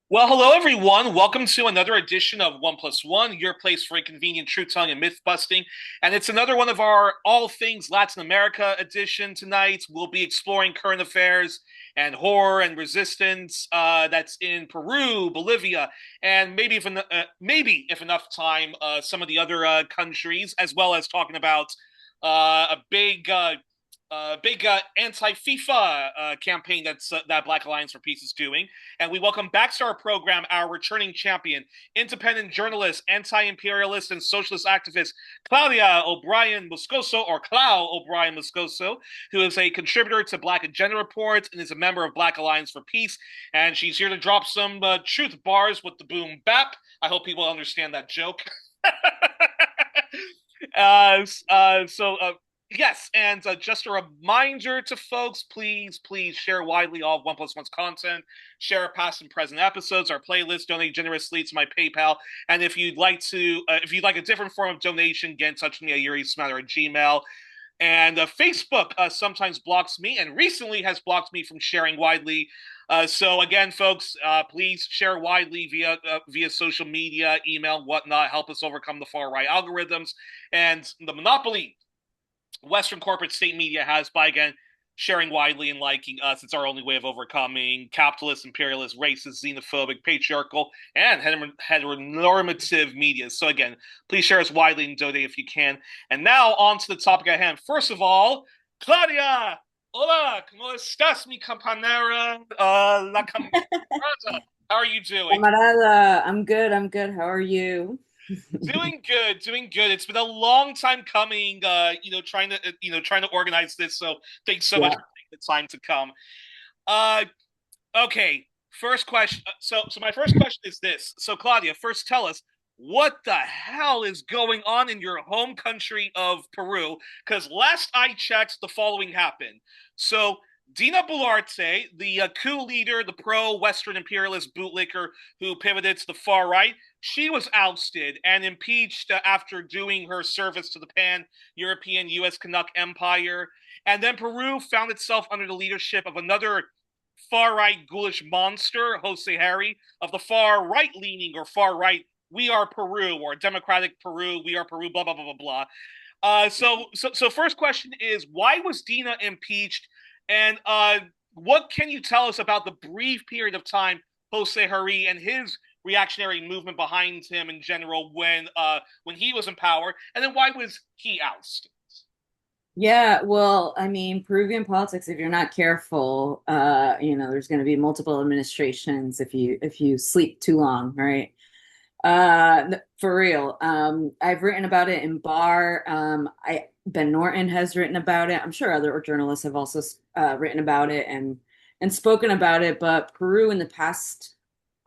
Well, hello everyone. Welcome to another edition of One Plus One, your place for inconvenient truth telling and myth busting. And it's another one of our All Things Latin America edition tonight. We'll be exploring current affairs and horror and resistance that's in Peru, Bolivia, and maybe if enough time, some of the other countries, as well as talking about a big anti-FIFA campaign that Black Aliiance for Peace is doing. And we welcome back to our program our returning champion, independent journalist, anti-imperialist, and socialist activist Claudia O'Brien Moscoso, or Clau O'Brien Moscoso, who is a contributor to Black Agenda Report and is a member of Black Aliiance for Peace. And she's here to drop some truth bars with the boom bap. I hope people understand that joke. Yes, and just a reminder to folks, please share widely all of One Plus One's content. Share past and present episodes, our playlist, donate generously to my PayPal. And if you'd like a different form of donation, get in touch with me at Youri@gmail. And Facebook sometimes blocks me and recently has blocked me from sharing widely. So again, folks, please share widely via social media, email, whatnot. Help us overcome the far right algorithms and the monopoly Western corporate state media has by, again, sharing widely and liking us. It's our only way of overcoming capitalist, imperialist, racist, xenophobic, patriarchal, and heteronormative media. So again, please share us widely and donate if you can. And now on to the topic at hand. First of all, Claudia, hola, ¿cómo estás, mi compañera? La camarada. How are you doing? Camarada, I'm good. I'm good. How are you? Doing good, doing good. It's been a long time coming. Trying to organize this. So thanks so much Yeah. for taking the time to come. Uh, okay. First question. So my first question is this. So Claudia, first tell us what the hell is going on in your home country of Peru? Because last I checked, the following happened. So Dina Boluarte, the coup leader, the pro-Western imperialist bootlicker who pivoted to the far right, she was ousted and impeached after doing her service to the pan-European U.S. Canuck Empire. And then Peru found itself under the leadership of another far-right ghoulish monster, Jose Harry, of the far-right-leaning or far-right We Are Peru or Democratic Peru, We Are Peru, blah, blah, blah, blah, blah. So first question is, why was Dina impeached? And what can you tell us about the brief period of time Jose Hari and his reactionary movement behind him in general when he was in power, and then why was he ousted? Yeah, well, I mean, Peruvian politics, if you're not careful, there's going to be multiple administrations if you sleep too long, right? For real. I've written about it in Bar. Ben Norton has written about it. I'm sure other journalists have also written about it and spoken about it, but Peru in the past,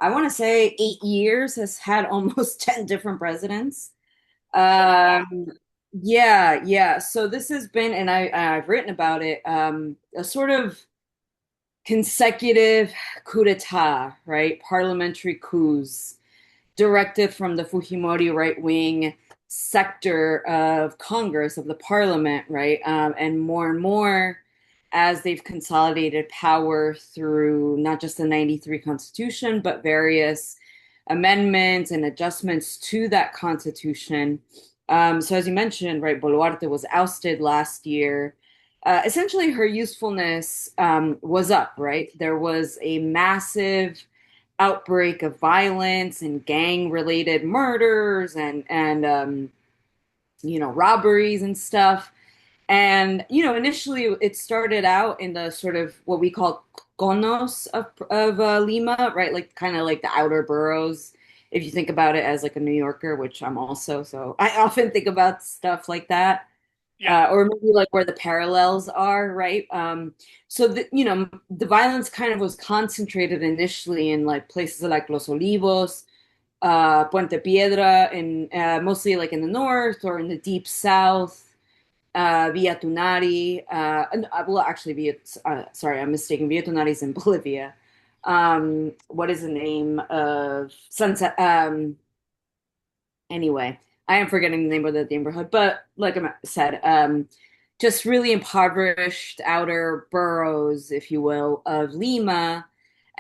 I want to say 8 years, has had almost 10 different presidents. Oh wow. Um, yeah, yeah. So this has been, and I've written about it, a sort of consecutive coup d'etat, right? Parliamentary coups directed from the Fujimori right wing sector of Congress, of the parliament, right? And more as they've consolidated power through not just the 93 Constitution, but various amendments and adjustments to that Constitution. So, as you mentioned, right, Boluarte was ousted last year. Essentially, her usefulness was up, right? There was a massive outbreak of violence and gang related murders and robberies and stuff. And initially it started out in the sort of what we call conos of Lima, right? Like kind of like the outer boroughs. If you think about it as like a New Yorker, which I'm also, so I often think about stuff like that, Yeah. or maybe like where the parallels are, right? So the violence kind of was concentrated initially in like places like Los Olivos, Puente Piedra, and mostly like in the north or in the deep south, Villa Tunari. Well, actually, sorry, I'm mistaken. Villa Tunari is in Bolivia. What is the name of Sunset? Anyway, I am forgetting the name of the neighborhood, but like I said, just really impoverished outer boroughs, if you will, of Lima.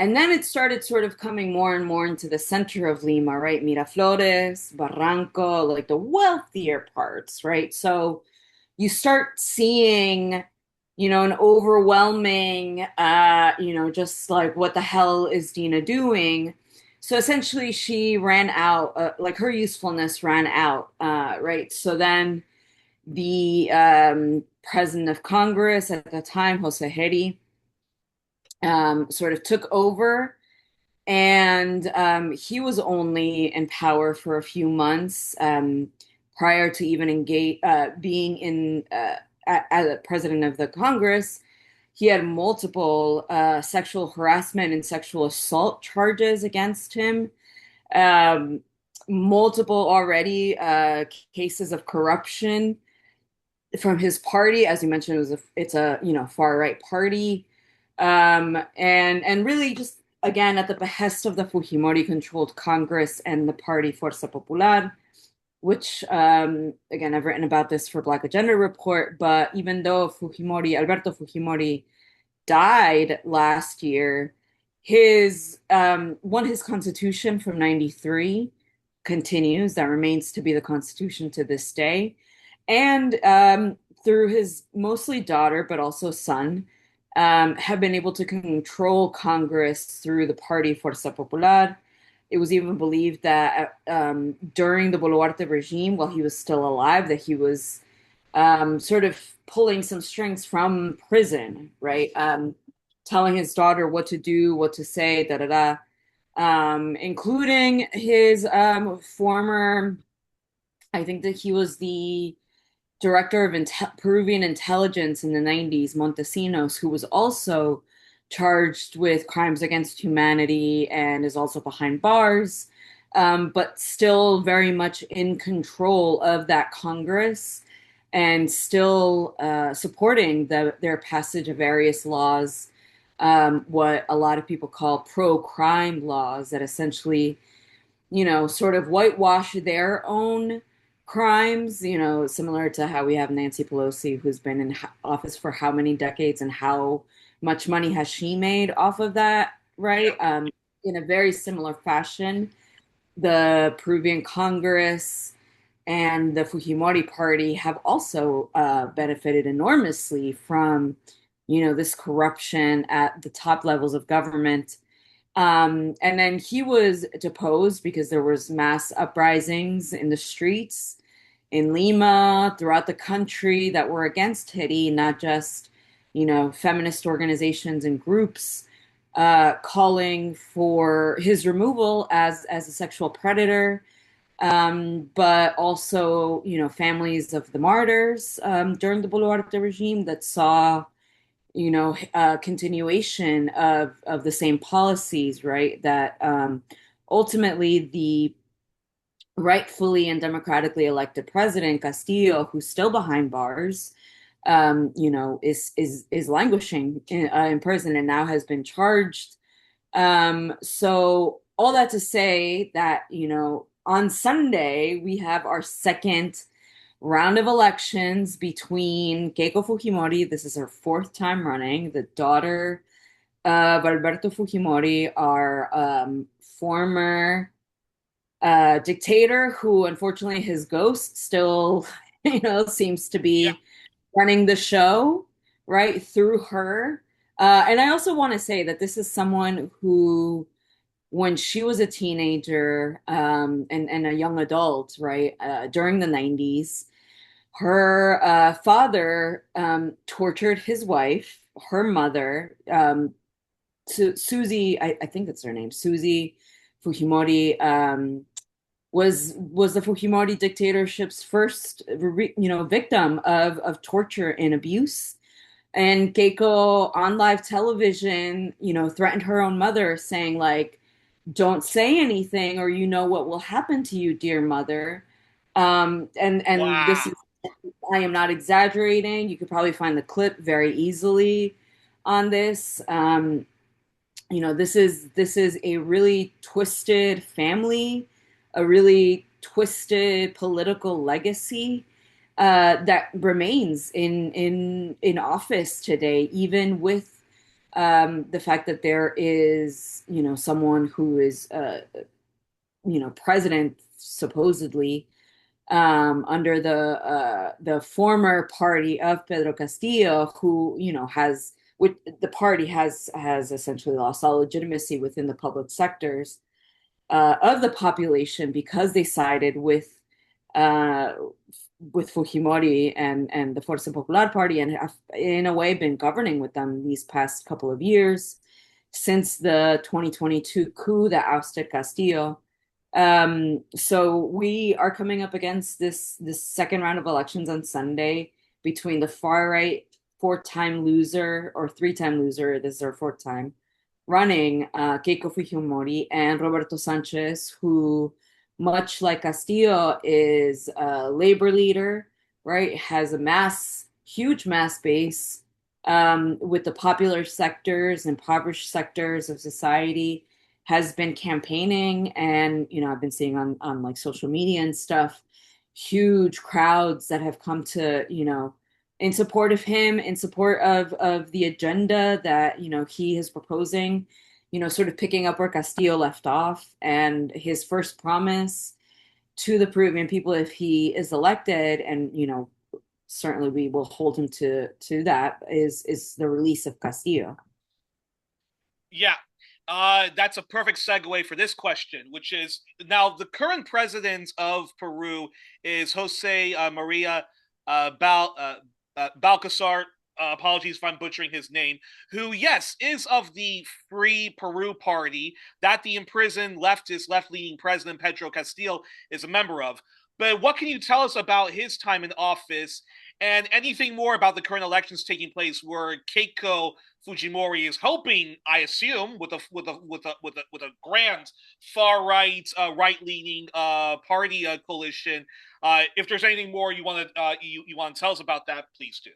And then it started sort of coming more and more into the center of Lima, right? Miraflores, Barranco, like the wealthier parts, right? So you start seeing, an overwhelming, just like, what the hell is Dina doing? So essentially, she ran out, like her usefulness ran out, right? So then the president of Congress at the time, Jose Heri, sort of took over, and he was only in power for a few months prior to even being in as a president of the Congress. He had multiple sexual harassment and sexual assault charges against him. Um, Multiple already cases of corruption from his party. As you mentioned, it's a far right party, and really just again at the behest of the Fujimori controlled Congress and the party Fuerza Popular, which again I've written about this for Black Agenda Report. But even though Alberto Fujimori died last year, his constitution from '93 continues. That remains to be the constitution to this day. And through his mostly daughter, but also son, have been able to control Congress through the party Fuerza Popular. It was even believed that during the Boluarte regime, while he was still alive, that he was sort of pulling some strings from prison, right? Telling his daughter what to do, what to say, da da da, including his former, I think that he was the director of Peruvian intelligence in the 90s, Montesinos, who was also charged with crimes against humanity and is also behind bars, but still very much in control of that Congress and still supporting their passage of various laws, what a lot of people call pro-crime laws that essentially sort of whitewash their own crimes, similar to how we have Nancy Pelosi, who's been in office for how many decades and how much money has she made off of that, right? Yep. In a very similar fashion, the Peruvian Congress and the Fujimori Party have also benefited enormously from, this corruption at the top levels of government. And then he was deposed because there was mass uprisings in the streets in Lima, throughout the country that were against Hidi, not just, feminist organizations and groups calling for his removal as a sexual predator, but also, families of the martyrs during the Boluarte regime that saw continuation of the same policies, right? That ultimately the rightfully and democratically elected president Castillo, who's still behind bars, is languishing in prison and now has been charged. So all that to say that on Sunday we have our second round of elections between Keiko Fujimori. This is her fourth time running, the daughter of Alberto Fujimori, our former dictator, who unfortunately his ghost still, seems to Yeah. be running the show, right, through her. And I also want to say that this is someone who, when she was a teenager and a young adult, right, during the 90s, her father tortured his wife, her mother, Susie, I think that's her name, Susie Fujimori, was the Fujimori dictatorship's first, victim of torture and abuse. And Keiko on live television, threatened her own mother, saying like, "Don't say anything, or you know what will happen to you, dear mother." And Wow. this is, I am not exaggerating. You could probably find the clip very easily on this. This is a really twisted family, a really twisted political legacy that remains in office today, even with The fact that there is, someone who is, president supposedly under the former party of Pedro Castillo, who has which the party has essentially lost all legitimacy within the public sectors of the population because they sided uh, with Fujimori and the Fuerza Popular Party and have in a way been governing with them these past couple of years since the 2022 coup that ousted Castillo. So we are coming up against this second round of elections on Sunday between the far right four-time loser or three-time loser, this is our fourth time, running Keiko Fujimori and Roberto Sanchez, who, much like Castillo, is a labor leader, right? Has a huge mass base with the popular sectors, impoverished sectors of society, has been campaigning, and I've been seeing on like social media and stuff, huge crowds that have come to in support of him, in support of the agenda that he is proposing, sort of picking up where Castillo left off, and his first promise to the Peruvian people if he is elected, and certainly we will hold him to that, is the release of Castillo. Yeah. That's a perfect segue for this question, which is now the current president of Peru is Jose Maria Balcasar. Apologies if I'm butchering his name. Who, yes, is of the Free Peru Party that the imprisoned leftist, left-leaning president Pedro Castillo is a member of. But what can you tell us about his time in office and anything more about the current elections taking place, where Keiko Fujimori is hoping, I assume, with a grand far right, right leaning party coalition. If there's anything more you want to tell us about that, please do.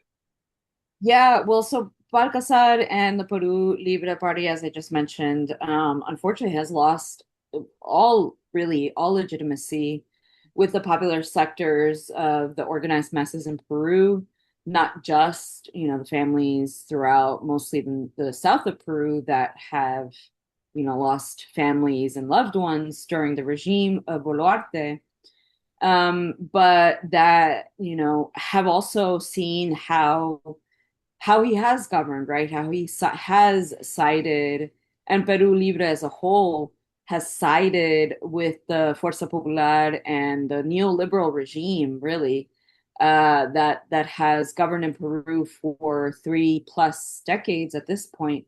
Yeah, well, so Balcazar and the Peru Libre Party, as I just mentioned, unfortunately has lost really all legitimacy with the popular sectors of the organized masses in Peru, not just, the families throughout mostly the south of Peru that have, lost families and loved ones during the regime of Boluarte, but that, have also seen how he has governed, right? How he has sided, and Peru Libre as a whole has sided with the Fuerza Popular and the neoliberal regime, really, that has governed in Peru for 3+ decades at this point.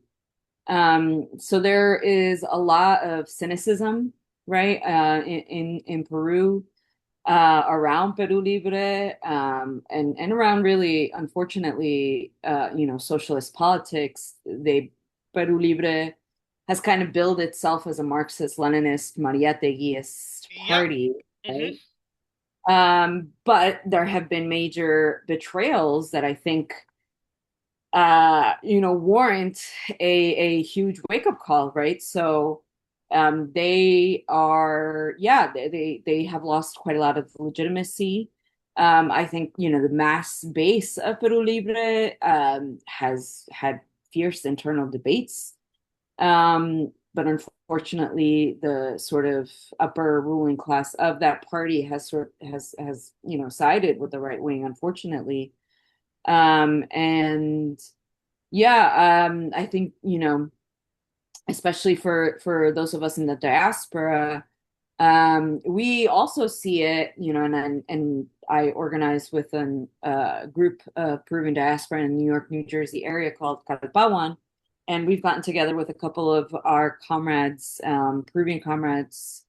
So there is a lot of cynicism, right, in Peru, around Peru Libre, and around really, unfortunately, socialist politics. Peru Libre has kind of billed itself as a Marxist-Leninist, Mariateguist Yep. party, Mm-hmm. right? But there have been major betrayals that I think warrant a huge wake-up call, right? So they have lost quite a lot of legitimacy. I think, the mass base of Peru Libre has had fierce internal debates. But unfortunately, the sort of upper ruling class of that party has sided with the right wing, unfortunately. And yeah, I think, especially for those of us in the diaspora, we also see it, and I organize with a group of Peruvian diaspora in the New York, New Jersey area called Calpawan, and we've gotten together with a couple of our comrades, Peruvian comrades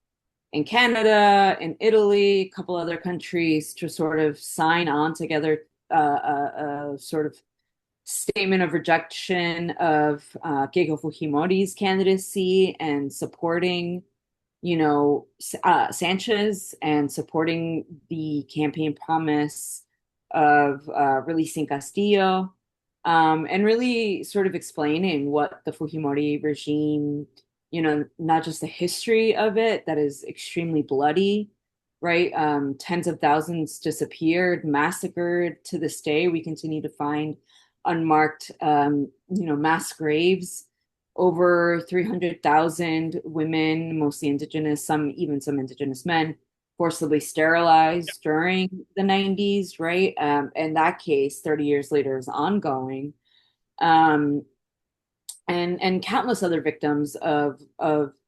in Canada, in Italy, a couple other countries, to sort of sign on together a sort of statement of rejection of Keiko Fujimori's candidacy and supporting, Sanchez, and supporting the campaign promise of releasing Castillo, and really sort of explaining what the Fujimori regime, not just the history of it that is extremely bloody, right? Tens of thousands disappeared, massacred. To this day, we continue to find unmarked, mass graves. Over 300,000 women, mostly indigenous, some indigenous men, forcibly sterilized during the 90s, right? And that case, 30 years later, is ongoing. Um, and countless other victims of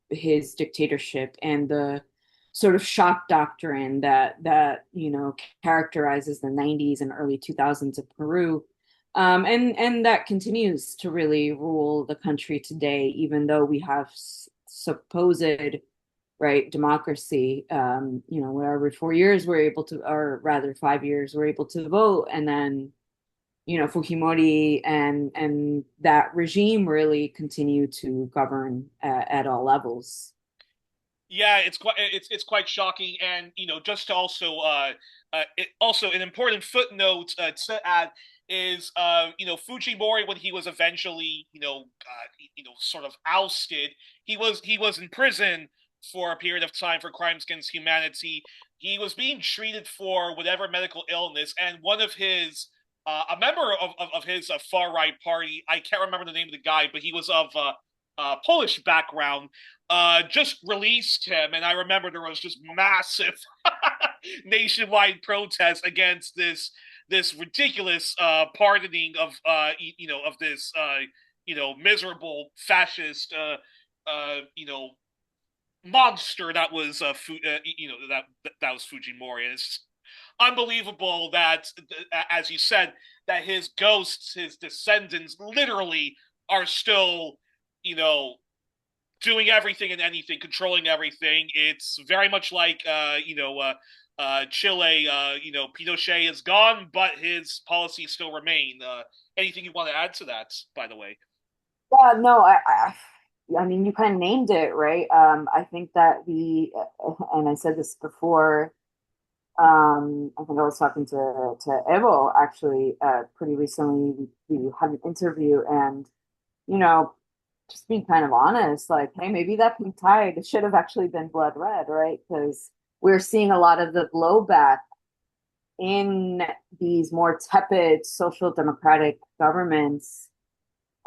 his dictatorship and the sort of shock doctrine that characterizes the 90s and early 2000s of Peru, and that continues to really rule the country today, even though we have supposed right democracy. Where every 4 years we're able to, or rather 5 years, we're able to vote, and then Fujimori and that regime really continue to govern at all levels. Yeah, it's quite shocking, and just to also also an important footnote to add is Fujimori, when he was eventually sort of ousted, he was in prison for a period of time for crimes against humanity. He was being treated for whatever medical illness, and one of his a member of his far right party, I can't remember the name of the guy, but he was of Polish background, just released him, and I remember there was just massive nationwide protests against this ridiculous pardoning of of this miserable fascist monster that was that was Fujimori. And it's unbelievable that, as you said, that his ghosts, his descendants, literally are still you know doing everything and anything, controlling everything. It's very much like Chile. Pinochet is gone, but his policies still remain. Anything you want to add to that, by the way? Yeah, no, I mean, you kind of named it, right? I think that and I said this before. I think I was talking to Evo actually pretty recently. We had an interview, and you know, just being kind of honest, like, hey, maybe that pink tide should have actually been blood red, right? Because we're seeing a lot of the blowback in these more tepid social democratic governments,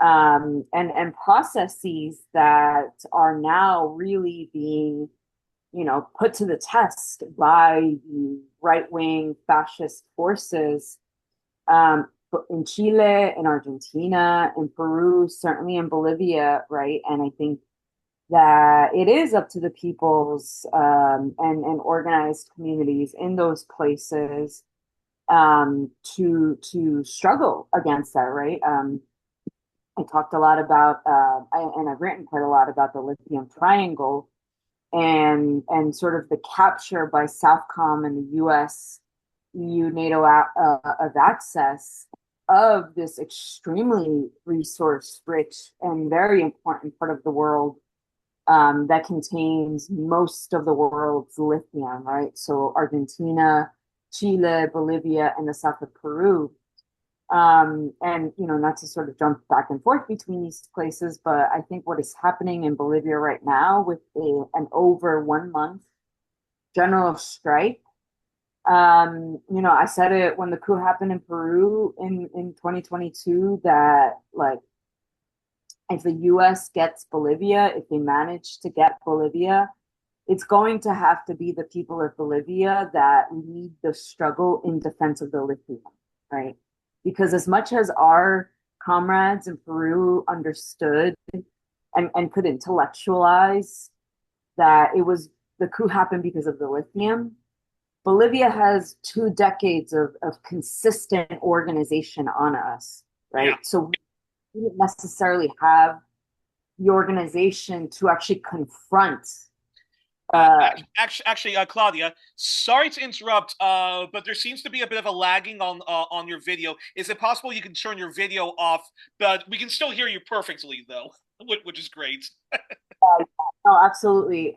and processes that are now really being, put to the test by the right wing fascist forces, in Chile, in Argentina, in Peru, certainly in Bolivia, right? And I think that it is up to the peoples, and organized communities in those places, to struggle against that, right? I talked a lot about, and I've written quite a lot about the lithium triangle, and sort of the capture by Southcom and the U.S., EU, NATO, of access of this extremely resource rich and very important part of the world, that contains most of the world's lithium, right? So Argentina, Chile, Bolivia, and the south of Peru. And not to sort of jump back and forth between these places, but I think what is happening in Bolivia right now with an over 1 month general strike. I said it when the coup happened in Peru in 2022, that like, if the US gets Bolivia, if they manage to get Bolivia, it's going to have to be the people of Bolivia that lead the struggle in defense of the lithium, right? Because as much as our comrades in Peru understood and could intellectualize that it was, the coup happened because of the lithium, Bolivia has 2 decades of consistent organization on us, Yeah. right? So we didn't necessarily have the organization to actually confront. Claudia, sorry to interrupt, but there seems to be a bit of a lagging on your video. Is it possible you can turn your video off? But we can still hear you perfectly, though, which is great. No, absolutely.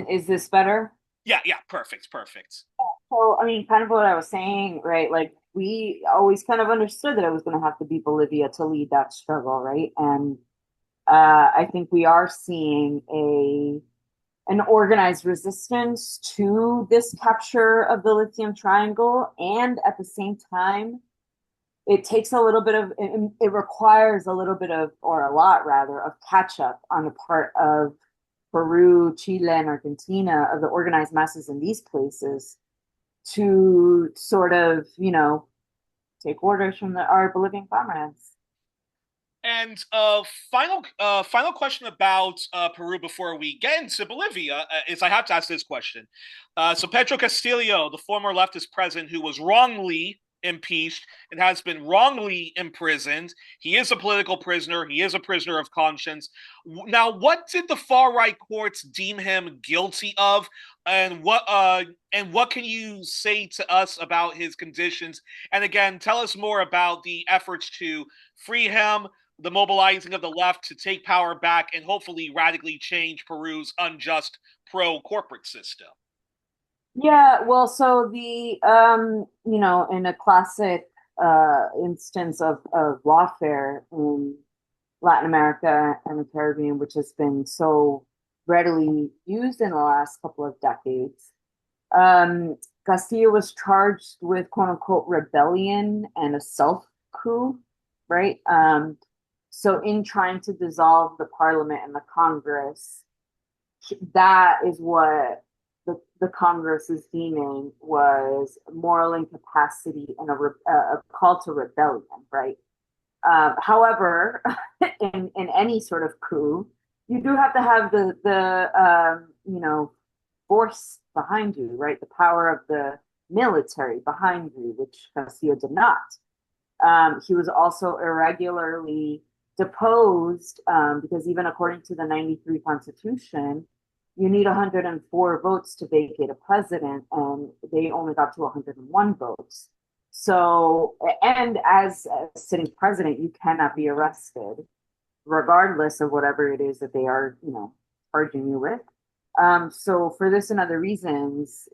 Is this better? Yeah, yeah, perfect, perfect. So, I mean, kind of what I was saying, right? Like, we always kind of understood that it was going to have to be Bolivia to lead that struggle, right? And I think we are seeing an organized resistance to this capture of the lithium triangle, and at the same time, it takes a little bit of it requires a little bit of, or a lot rather, of catch up on the part of Peru, Chile, and Argentina, of the organized masses in these places, to sort of, take orders from our Bolivian comrades. And final question about Peru before we get into Bolivia is I have to ask this question. So Pedro Castillo, the former leftist president who was wrongly impeached and has been wrongly imprisoned, he is a political prisoner. He is a prisoner of conscience. Now, what did the far right courts deem him guilty of, and what can you say to us about his conditions? And again, tell us more about the efforts to free him, the mobilizing of the left to take power back and hopefully radically change Peru's unjust pro corporate system. Yeah, well, so in a classic instance of lawfare in Latin America and the Caribbean, which has been so readily used in the last couple of decades, Castillo was charged with quote unquote rebellion and a self coup, right? So in trying to dissolve the parliament and the Congress, that is what the Congress is deeming was moral incapacity and a call to rebellion, right? However, in any sort of coup, you do have to have the force behind you, right? The power of the military behind you, which Castillo did not. He was also irregularly deposed because even according to the 93 Constitution, you need 104 votes to vacate a president, and they only got to 101 votes. So, and as a sitting president, you cannot be arrested, regardless of whatever it is that they are, charging you with. So, for this and other reasons,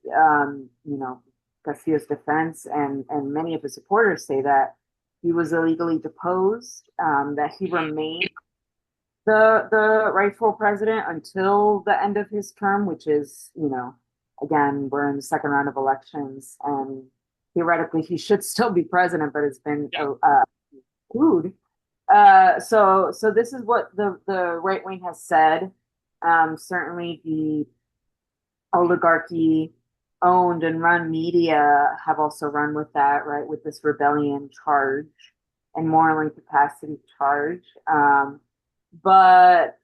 Castillo's defense and many of his supporters say that he was illegally deposed, that he remained the rightful president until the end of his term, which is, again, we're in the second round of elections, and theoretically he should still be president, but it's been Yeah. screwed. So this is what the right wing has said. Certainly, the oligarchy owned and run media have also run with that, right? With this rebellion charge and moral incapacity charge. But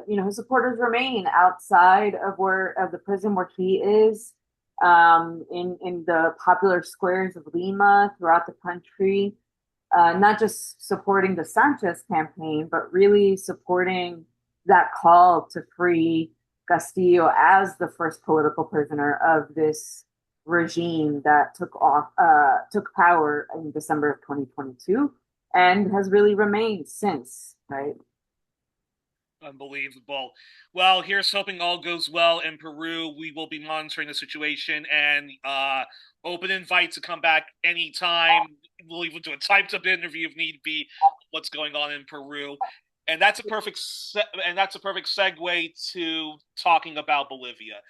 his supporters remain outside of the prison where he is, in the popular squares of Lima throughout the country, not just supporting the Sanchez campaign, but really supporting that call to free Castillo as the first political prisoner of this regime that took power in December of 2022 and has really remained since, right? Unbelievable. Well, here's hoping all goes well in Peru. We will be monitoring the situation and open invite to come back anytime. We'll even do a typed up interview if need be. What's going on in Peru, and that's a perfect segue to talking about Bolivia.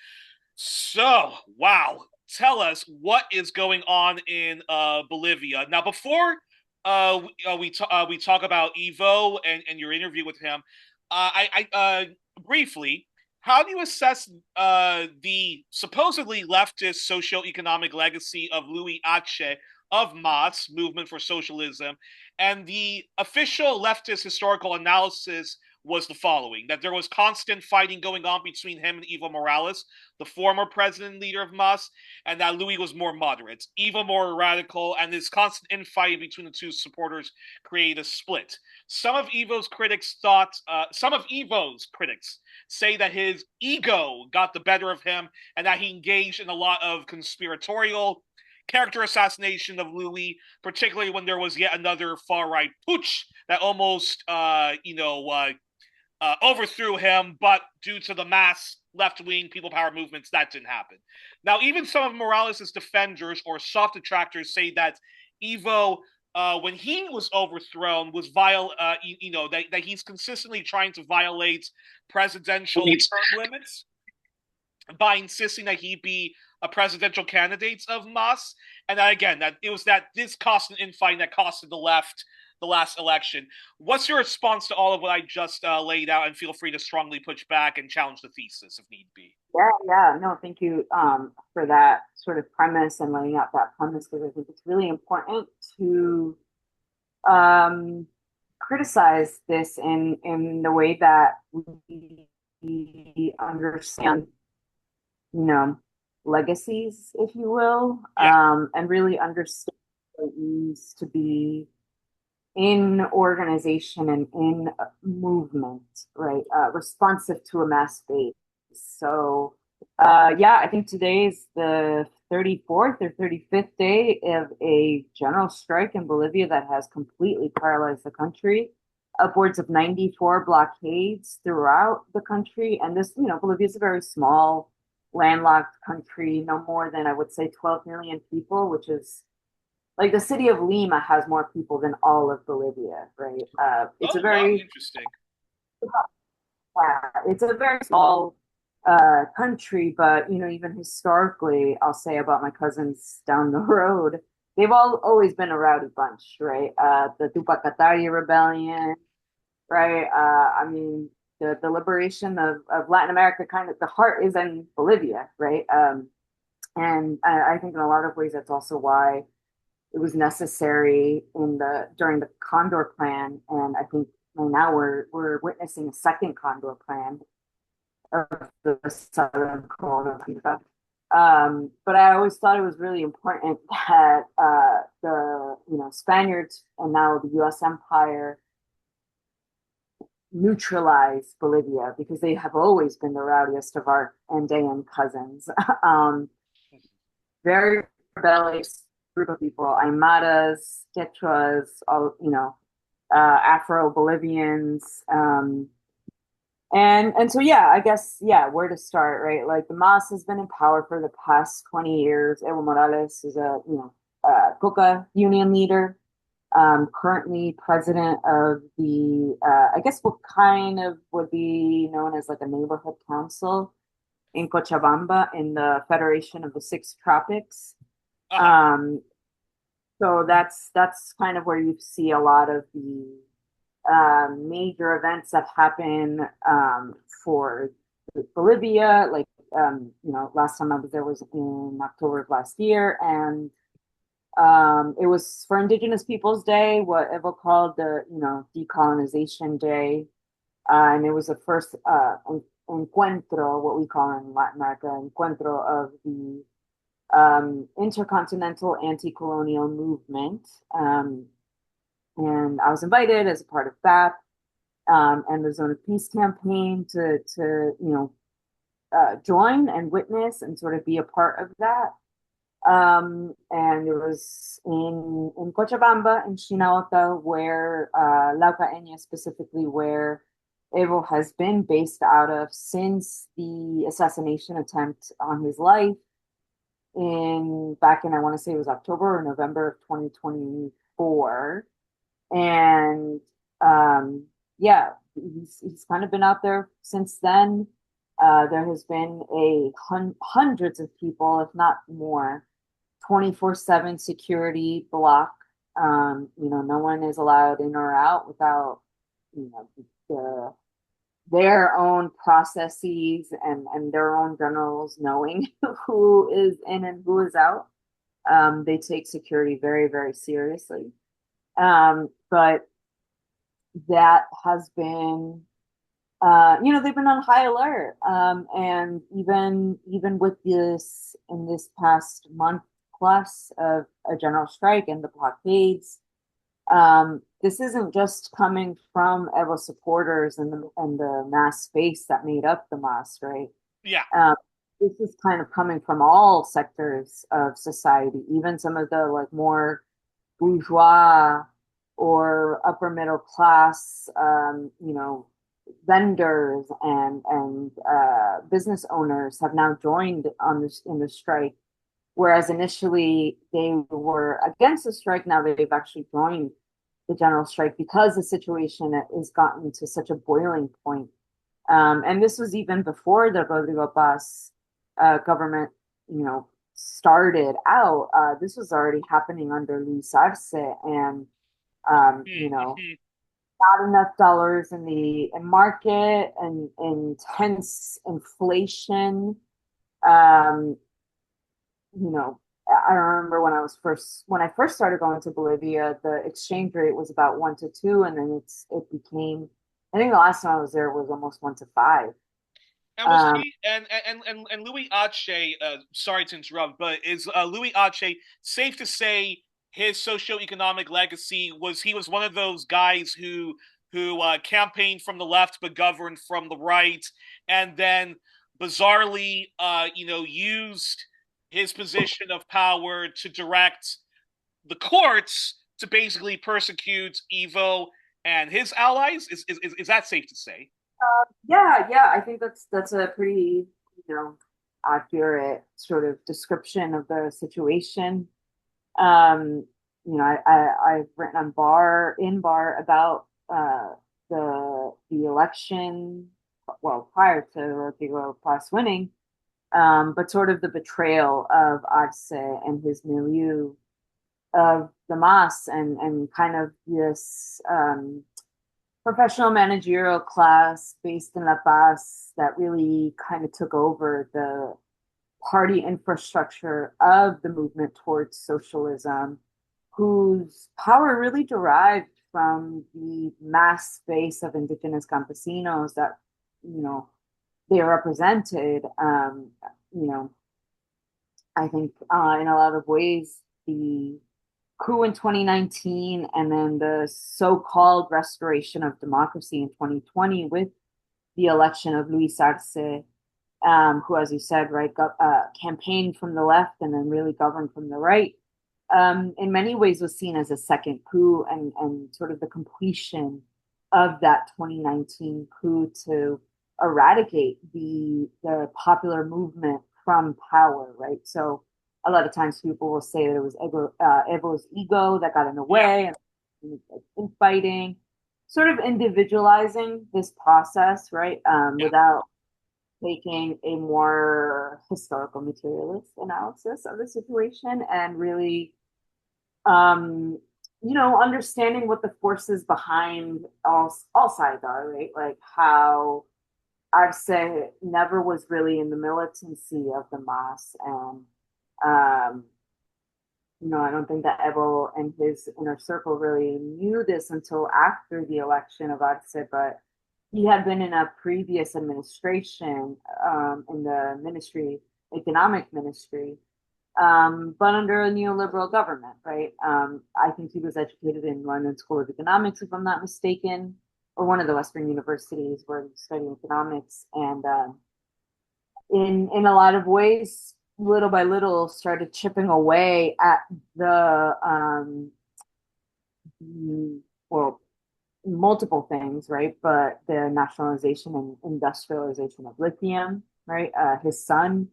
So, wow, tell us what is going on in Bolivia now. Before we talk about Evo and your interview with him, briefly, how do you assess the supposedly leftist socio-economic legacy of Louis Ache of MAS, Movement for Socialism, and the official leftist historical analysis was the following: that there was constant fighting going on between him and Evo Morales, the former president and leader of MAS, and that Louis was more moderate, Evo more radical, and this constant infighting between the two supporters created a split. Some of Evo's critics say that his ego got the better of him and that he engaged in a lot of conspiratorial character assassination of Louis, particularly when there was yet another far right putsch that almost, overthrew him, but due to the mass left wing people power movements, that didn't happen. Now, even some of Morales' defenders or soft detractors say that Evo, when he was overthrown, was that he's consistently trying to violate presidential term limits by insisting that he be a presidential candidate of MAS. And again, that it was that this constant infighting that costed the left the last election. What's your response to all of what I just laid out? And feel free to strongly push back and challenge the thesis if need be. Yeah, yeah. No, thank you for that sort of premise and laying out that premise because I think it's really important to um, criticize this in the way that we understand, you know, legacies, if you will, Yeah. and really understand what it means to be in organization and in movement, right? Responsive to a mass base. So, yeah, I think today is the 34th or 35th day of a general strike in Bolivia that has completely paralyzed the country. Upwards of 94 blockades throughout the country. And this, Bolivia is a very small, landlocked country, no more than, I would say, 12 million people, which is like the city of Lima has more people than all of Bolivia, right? It's a Oh wow, very interesting. it's a very small country, but even historically, I'll say about my cousins down the road, they've all always been a rowdy bunch, right? The Tupacatari rebellion, right? I mean, the liberation of Latin America, kind of the heart is in Bolivia, right? And I think in a lot of ways that's also why it was necessary in the during the Condor Plan, and I think now we're witnessing a second Condor Plan of the Southern Cone of FIFA. But I always thought it was really important that the Spaniards and now the U.S. Empire neutralize Bolivia because they have always been the rowdiest of our Andean cousins. Very rebellious group of people, Aymaras, Quechuas, all Afro Bolivians, and so yeah, I guess yeah, where to start, right? Like the MAS has been in power for the past 20 years. Evo Morales is a Coca union leader, currently president of the I guess what kind of would be known as like a neighborhood council in Cochabamba in the Federation of the Six Tropics. Uh-huh. Um, so that's kind of where you see a lot of the major events that happen for Bolivia. Like last time I was there was in October of last year, and it was for Indigenous Peoples Day, what Evo called the decolonization day, and it was the first encuentro, what we call in Latin America, encuentro of the intercontinental anti-colonial movement. And I was invited as a part of that and the Zone of Peace campaign to join and witness and sort of be a part of that. And it was in Cochabamba, in Chinauta, where Laucaeña specifically, where Evo has been based out of since the assassination attempt on his life in back in I want to say it was October or November of 2024. And yeah, he's kind of been out there since then. There has been hundreds of people, if not more, 24/7 security block. No one is allowed in or out without the their own processes and their own generals knowing who is in and who is out. They take security very, very seriously. But that has been, they've been on high alert. And even with this in this past month plus of a general strike and the blockades, this isn't just coming from Evo supporters and the mass base that made up the MAS, right? Yeah. Um, this is kind of coming from all sectors of society, even some of the like more bourgeois or upper middle class, vendors and business owners have now joined on this in the strike. Whereas initially they were against the strike, now they've actually joined the general strike because the situation has gotten to such a boiling point. And this was even before the Rodrigo Paz government, started out, this was already happening under Luis Arce, and you know, Mhm. not enough dollars in the market and intense inflation. Um, you know, I remember when I first started going to Bolivia, the exchange rate was about 1 to 2, and then it became. I think the last time I was there was almost 1 to 5. And was Um, he and Louis Ache? Sorry to interrupt, but is Louis Ache safe to say his socioeconomic legacy was he was one of those guys who campaigned from the left but governed from the right, and then bizarrely, used his position of power to direct the courts to basically persecute Evo and his allies. Is that safe to say? yeah, yeah, I think that's a pretty, accurate sort of description of the situation. Um, I've written on bar about the election, well, prior to Rodrigo Paz winning, but sort of the betrayal of Arce and his milieu of the MAS, and kind of this professional managerial class based in La Paz that really kind of took over the party infrastructure of the movement towards socialism, whose power really derived from the mass base of indigenous campesinos that, you know, they represented. You know, I think in a lot of ways, the coup in 2019 and then the so-called restoration of democracy in 2020 with the election of Luis Arce, who, as you said, right, campaigned from the left and then really governed from the right, in many ways was seen as a second coup, and sort of the completion of that 2019 coup to eradicate the popular movement from power, right? So a lot of times people will say that it was Evo's ego that got in the Yeah, way and infighting, sort of individualizing this process, right? yeah, Without taking a more historical materialist analysis of the situation and really um, understanding what the forces behind all sides are, right? Like how Arce never was really in the militancy of the MAS, and um, I don't think that Evo and his inner circle really knew this until after the election of Arce, but he had been in a previous administration, in the ministry, economic ministry, but under a neoliberal government, right? I think he was educated in London School of Economics, if I'm not mistaken, or one of the Western universities where he studied economics, and in a lot of ways, little by little, started chipping away at the well, multiple things, right? But the nationalization and industrialization of lithium, right? His son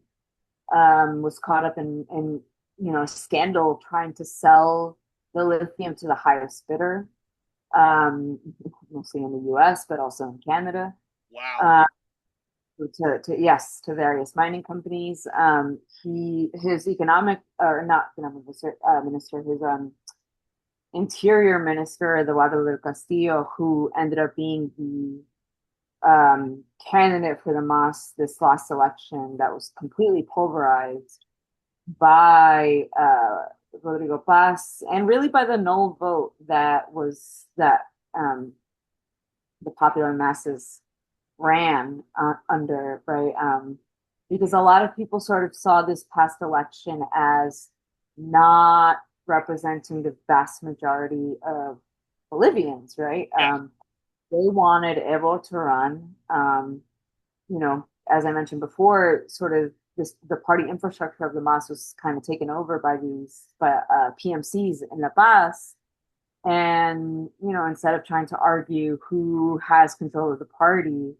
was caught up in a scandal trying to sell the lithium to the highest bidder, um, mostly in the U.S. but also in Canada. wow. Uh, to various mining companies. His economic or not economic minister, his interior minister, the Guadalupe Castillo, who ended up being the candidate for the MAS this last election, that was completely pulverized by Rodrigo Paz, and really by the no vote that um, the popular masses ran under, right? Because a lot of people sort of saw this past election as not representing the vast majority of Bolivians, right? Yeah, They wanted Evo to run. As I mentioned before, sort of the party infrastructure of the MAS was kind of taken over by these PMCs in La Paz. And, instead of trying to argue who has control of the party,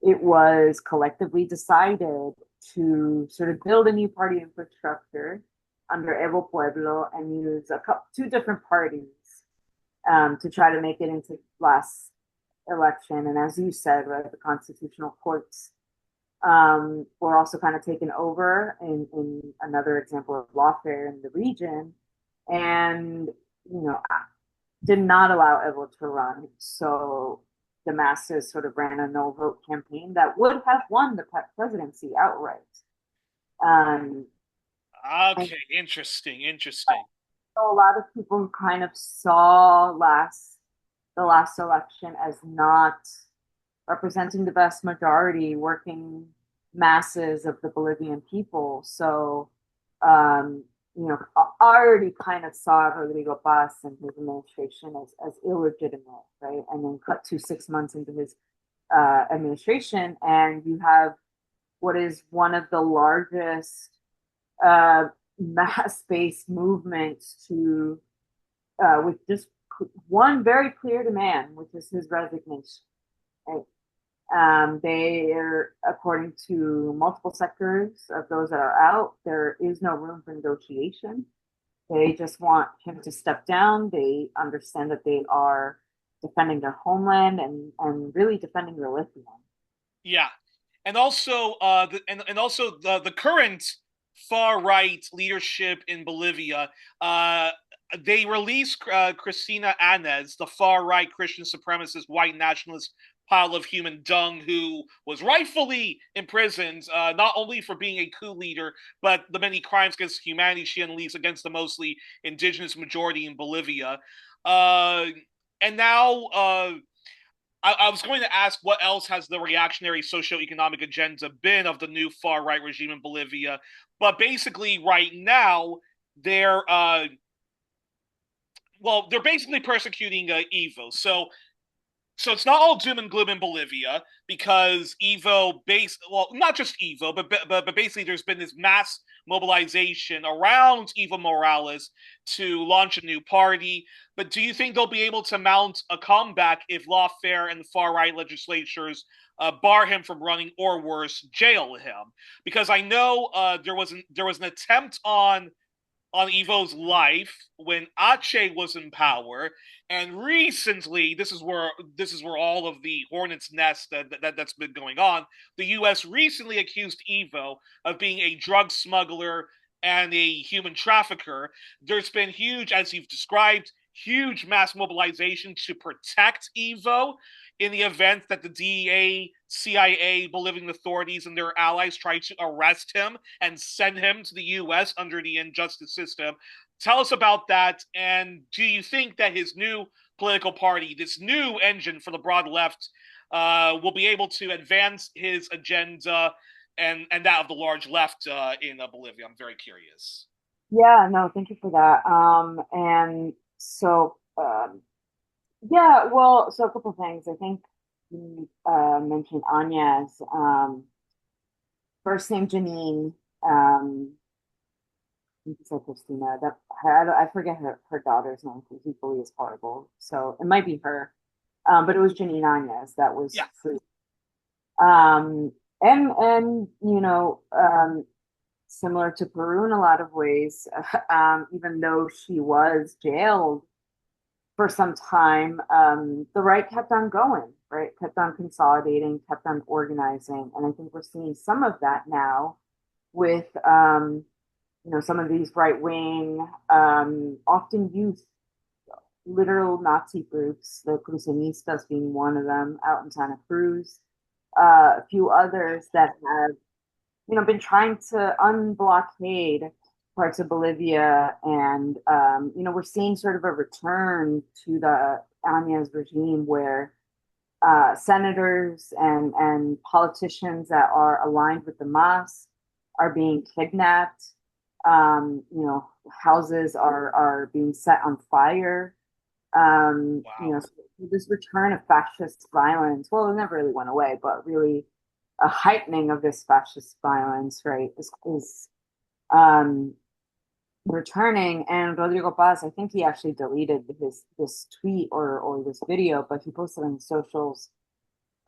it was collectively decided to sort of build a new party infrastructure under Evo Pueblo and use two different parties to try to make it into last election. And as you said, right, the constitutional courts were also kind of taken over in another example of lawfare in the region, and you know did not allow Evo to run. So the masses sort of ran a no vote campaign that would have won the presidency outright. Um, and Okay, interesting, interesting. so a lot of people who kind of saw the last election as not representing the vast majority working masses of the Bolivian people. So, um, already kind of saw Rodrigo Paz and his administration as illegitimate, right? And then cut to 6 months into his administration, and you have what is one of the largest uh, mass-based movements to with just one very clear demand, which is his resignation. Right? They are, according to multiple sectors of those that are out, there is no room for negotiation. They just want him to step down. They understand that they are defending their homeland and really defending their lithium. Yeah, and also the current far right leadership in Bolivia. They released Cristina Anez, the far right Christian supremacist white nationalist pile of human dung, who was rightfully imprisoned not only for being a coup leader, but the many crimes against humanity she unleashed against the mostly indigenous majority in Bolivia. Uh, and now I was going to ask what else has the reactionary socio-economic agenda been of the new far right regime in Bolivia, but basically right now they're they're basically persecuting Evo. So it's not all doom and gloom in Bolivia because not just Evo, but basically there's been this mass mobilization around Evo Morales to launch a new party. But do you think they'll be able to mount a comeback if lawfare and the far right legislatures bar him from running, or worse, jail him? Because I know there was an attempt on Evo's life when Aceh was in power, and recently this is where all of the hornet's nest that's been going on. The U.S. recently accused Evo of being a drug smuggler and a human trafficker. There's been huge, as you've described, huge mass mobilization to protect Evo in the event that the DEA, CIA, Bolivian authorities, and their allies try to arrest him and send him to the U.S. under the injustice system. Tell us about that. And do you think that his new political party, this new engine for the broad left, will be able to advance his agenda and that of the large left in Bolivia? I'm very curious. Yeah, no, thank you for that. And so, yeah, well, so a couple of things. I think you mentioned Anya's first name Janine. I think you said Christina. That I forget her daughter's name because equally is horrible. So it might be her. But it was Janine Anez that was Yeah. free. And similar to Peru in a lot of ways, even though she was jailed for some time, the right kept on going, right? Kept on consolidating, kept on organizing. And I think we're seeing some of that now with, some of these right wing, often youth, literal Nazi groups, the Crucenistas being one of them out in Santa Cruz, a few others that have been trying to unblockade parts of Bolivia, and we're seeing sort of a return to the Anya's regime where senators and politicians that are aligned with the MAS are being kidnapped. Houses are being set on fire. Wow. So this return of fascist violence, well, it never really went away, but really a heightening of this fascist violence, right, is um, returning. And Rodrigo Paz, I think he actually deleted this tweet or this video, but he posted on his socials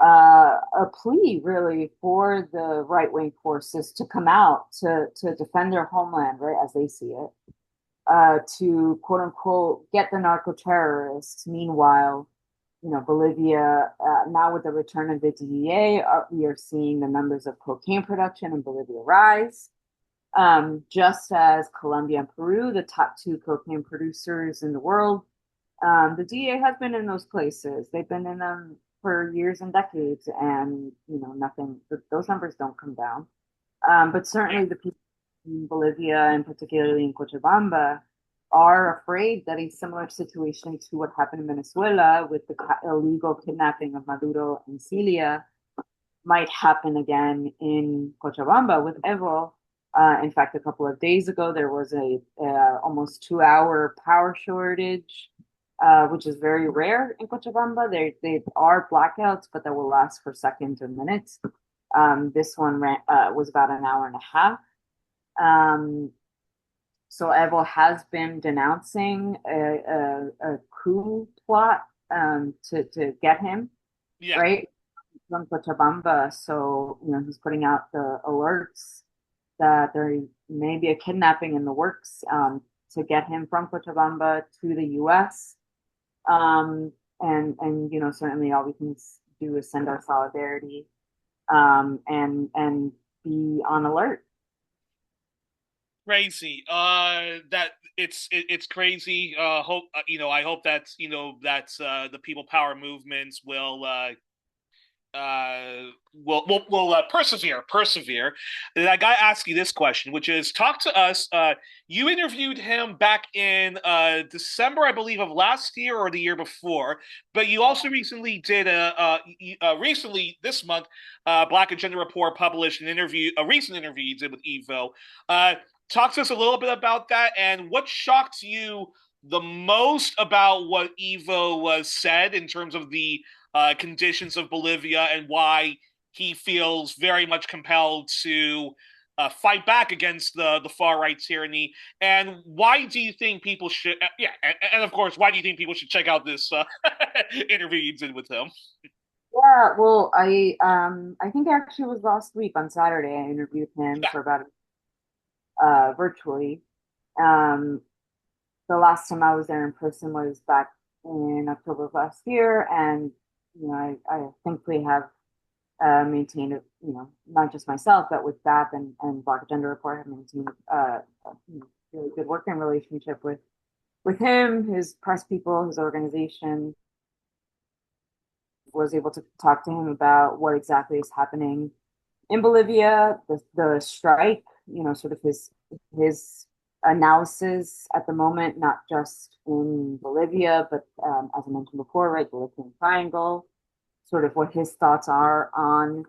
a plea really for the right wing forces to come out to defend their homeland, right, as they see it, to quote unquote get the narco terrorists. Meanwhile, Bolivia, now with the return of the DEA, we are seeing the numbers of cocaine production in Bolivia rise. Just as Colombia and Peru, the top two cocaine producers in the world, the DEA has been in those places. They've been in them for years and decades, and nothing. Those numbers don't come down. But Yeah. certainly the people in Bolivia, and particularly in Cochabamba, are afraid that a similar situation to what happened in Venezuela with the illegal kidnapping of Maduro and Cilia might happen again in Cochabamba with Evo. In fact, a couple of days ago, there was a almost 2 hour power shortage, which is very rare in Cochabamba. They are blackouts, but that will last for seconds or minutes. This one was about an hour and a half. Um, so Evo has been denouncing a coup plot to get him, Yeah. right? From Cochabamba. So, he's putting out the alerts that there may be a kidnapping in the works to get him from Cochabamba to the US. Um, and certainly all we can do is send our solidarity and be on alert. Crazy. That it's crazy. Hope I hope that that's the people power movements will persevere. And I got to ask you this question, which is, talk to us. You interviewed him back in December, I believe, of last year or the year before, but you also recently did recently this month, Black Agenda Report published a recent interview you did with Evo. uh, Talk to us a little bit about that, and what shocked you the most about what Evo was said in terms of the conditions of Bolivia, and why he feels very much compelled to fight back against the far right tyranny. And why do you think people should? And of course, why do you think people should check out this interview you did with him? Yeah, well, I think actually it was last week on Saturday. I interviewed him Yeah. for about virtually. Um, the last time I was there in person was back in October of last year, and I thankfully have maintained it. Not just myself, but with BAP and Black Agenda Report, have maintained a really good working relationship with him, his press people, his organization. Was able to talk to him about what exactly is happening in Bolivia, the strike, sort of his analysis at the moment, not just in Bolivia, but as I mentioned before, right, the Lithium Triangle, sort of what his thoughts are on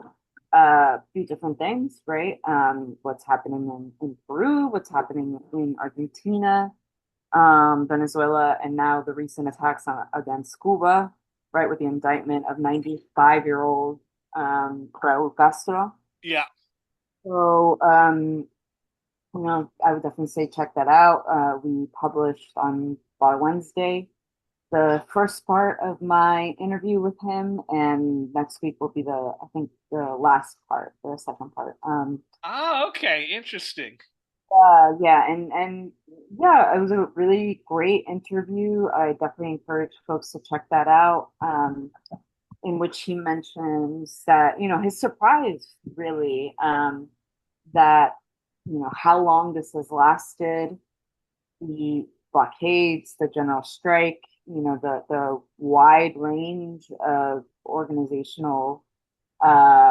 a few different things, right? What's happening in Peru, what's happening in Argentina, Venezuela, and now the recent attacks against Cuba, right, with the indictment of 95-year-old Raul Castro. Yeah. So, I would definitely say check that out. We published by Wednesday the first part of my interview with him, and next week will be I think, the last part, the second part. Ah, okay, interesting. Yeah, and yeah, it was a really great interview. I definitely encourage folks to check that out. In which he mentions that, his surprise really, that, how long this has lasted, the blockades, the general strike, the wide range of organizational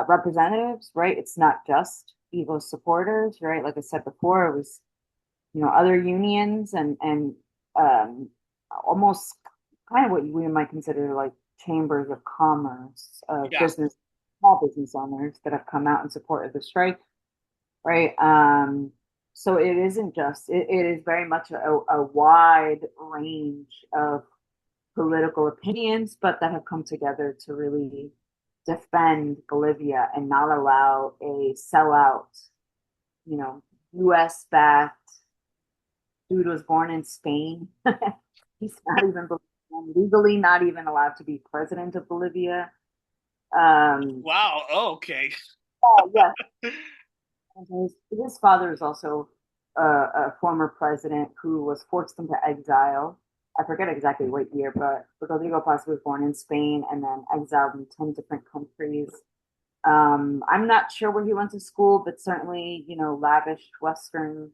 representatives, right? It's not just Evo supporters, right? Like I said before, it was, other unions and um, almost kind of what we might consider like chambers of commerce, Yeah. business, small business owners that have come out in support of the strike, right? So it isn't just, it is very much a wide range of political opinions, but that have come together to really defend Bolivia and not allow a sellout, US backed dude was born in Spain. He's not even legally not even allowed to be president of Bolivia. Um, Wow. Oh, okay. oh, yeah, his father is also a former president who was forced into exile I forget exactly what year, but Rodrigo Paz was born in Spain and then exiled in 10 different countries. I'm not sure where he went to school, but certainly, lavish Western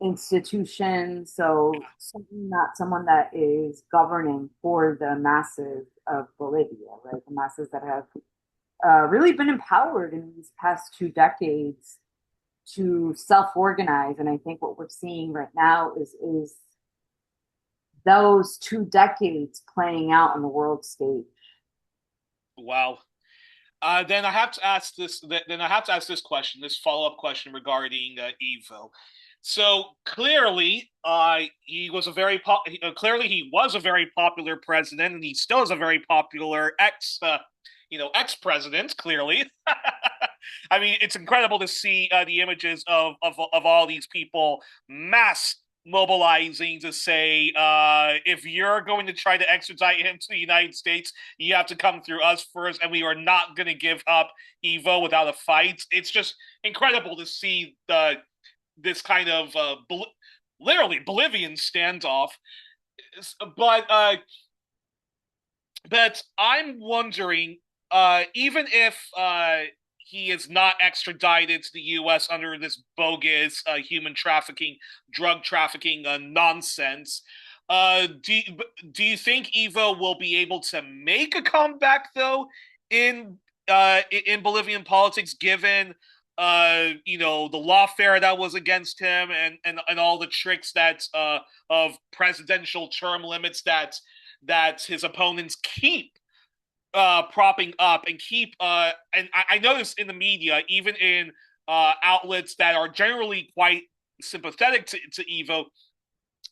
institution. So certainly not someone that is governing for the masses of Bolivia, right? The masses that have really been empowered in these past 2 decades to self-organize. And I think what we're seeing right now is those 2 decades playing out on the world stage. Wow. Then I have to ask this. Then I have to ask this question, this follow-up question regarding Evo. So clearly, clearly he was a very popular president, and he still is a very popular ex-president. Clearly, I mean, it's incredible to see the images of all these people mass mobilizing to say, if you're going to try to extradite him to the United States, you have to come through us first, and we are not going to give up Evo without a fight. It's just incredible to see this kind of literally Bolivian standoff. But uh, but I'm wondering, even if he is not extradited to the U.S. under this bogus human trafficking, drug trafficking nonsense. Do you think Evo will be able to make a comeback though in Bolivian politics, given the lawfare that was against him, and all the tricks that of presidential term limits that his opponents keep propping up and keep and I noticed in the media, even in outlets that are generally quite sympathetic to Evo,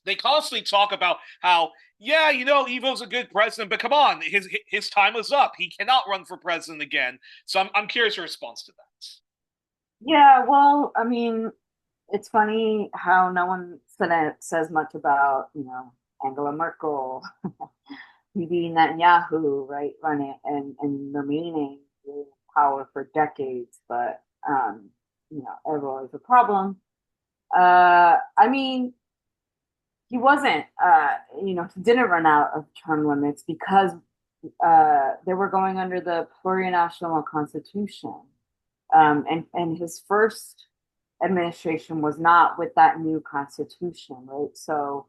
they constantly talk about how, yeah, Evo's a good president, but come on, his time is up. He cannot run for president again. So I'm curious your response to that. Yeah, well, I mean, it's funny how no one says much about, Angela Merkel, Bibi Netanyahu, right, running and remaining in power for decades, but Evo is a problem. I mean, he wasn't, he didn't run out of term limits because they were going under the plurinational constitution. And his first administration was not with that new constitution, right? So,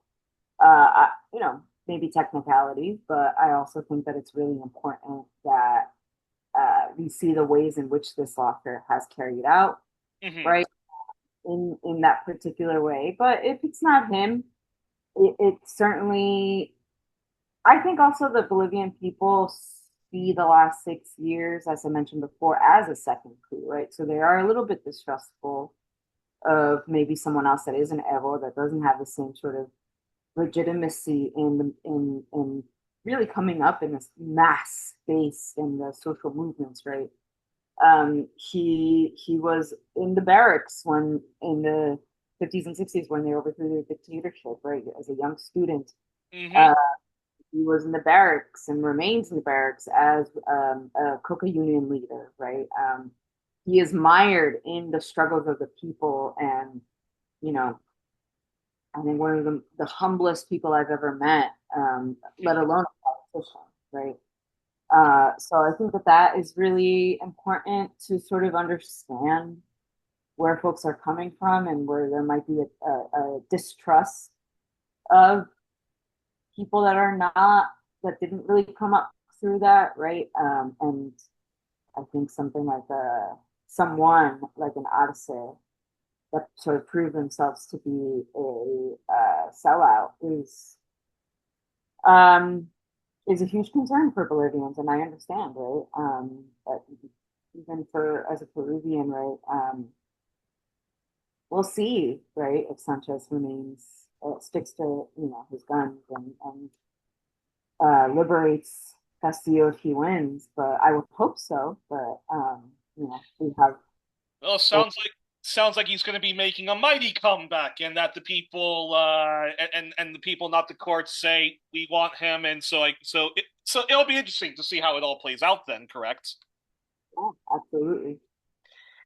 maybe technicalities, but I also think that it's really important that we see the ways in which this lawfare has carried out, Mm-hmm. right? In that particular way. But if it's not him, it certainly. I think also the Bolivian people see the last 6 years, as I mentioned before, as a second coup, right? So they are a little bit distrustful of maybe someone else that isn't Evo, that doesn't have the same sort of legitimacy in really coming up in this mass space in the social movements, right? He was in the barracks when in the 50s and 60s when they overthrew the dictatorship, right? As a young student, Mm-hmm. uh, he was in the barracks and remains in the barracks as a coca union leader, right? He is mired in the struggles of the people, and you know, I think one of the humblest people I've ever met, let alone a politician, right? So I think that that is really important to sort of understand where folks are coming from and where there might be a distrust of people that are not, that didn't really come up through that, right? And I think something like someone like an Arce that sort of prove themselves to be a sellout um, is a huge concern for Bolivians, and I understand, right? But even for as a Peruvian, right? We'll see, right? If Sanchez remains sticks to his guns and liberates Castillo if he wins, but I would hope so. But we have. Well, sounds like he's going to be making a mighty comeback, and that the people and the people, not the courts, say we want him, and so it'll be interesting to see how it all plays out. Then, correct? Yeah, absolutely.